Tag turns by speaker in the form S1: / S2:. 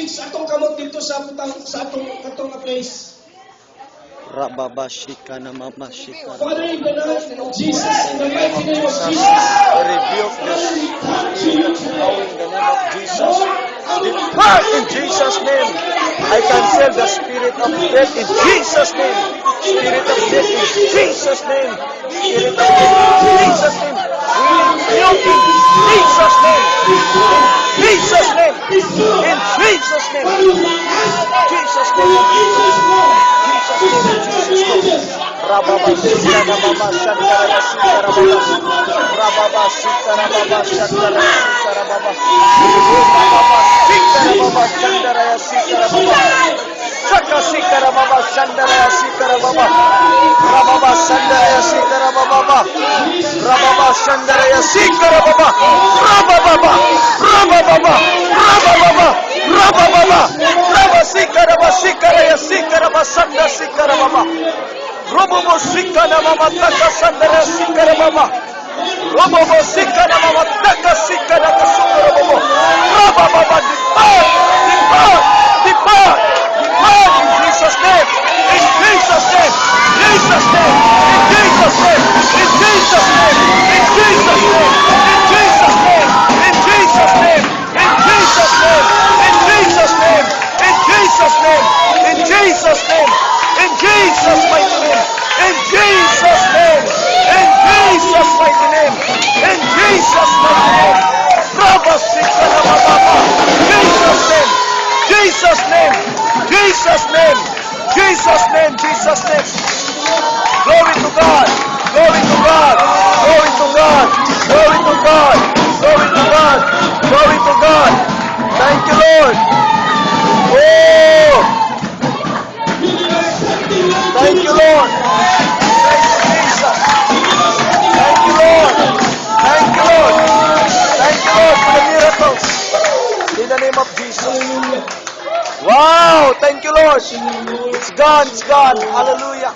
S1: message atong kamot dito sa atong place.
S2: Rababashika na mamashika.
S1: Father, in the name of Jesus, in the mighty name of Jesus,
S2: I rebuke this spirit now in the name of Jesus. Depart in Jesus' name. I cancel the spirit of death in Jesus' name. Spirit of death in Jesus' name. Spirit of death in Jesus' name. We rebuke in Jesus' name. In Jesus' name. In Jesus' name. Jesus' name. Rababa Sitara Baba Santara Sitara Baba Rababa Sitara Baba Santara Sitara Baba Rababa Sitara Baba Santara Sitara Baba Saka Sitara Baba Santara Sitara Baba Rababa Santara Sitara Baba Rababa Santara Sitara Baba Rababa Rababa Rababa Rababa Rababa Sitara Baba Sitara Baba Santara Sitara Baba Robobo sikana mama taka sandara sikara mama. Robobo sikana mama taka sikana kasukara bobo. Rababa depart in Jesus' name. In Jesus' name. Jesus' name. In Jesus' name. In Jesus' name. In Jesus' name. In Jesus' name. In Jesus' name. In Jesus' name. In Jesus' name. In Jesus' name. In Jesus' name. In Jesus' mighty name. In Jesus' name. In Jesus' mighty name. In Jesus' mighty name. Jesus' name. Jesus' name. Jesus' name. Jesus' name. Jesus' name. Glory to God. Glory to God. Glory to God. Glory to God. Glory to God. Glory to God. Thank you, Lord. Oh. Thank you, Lord. Thank you, Jesus. Thank you, Lord. Thank you, Lord. Thank you, Lord, for the miracles. In the name of Jesus. Wow. Thank you, Lord. It's gone. It's gone. Hallelujah.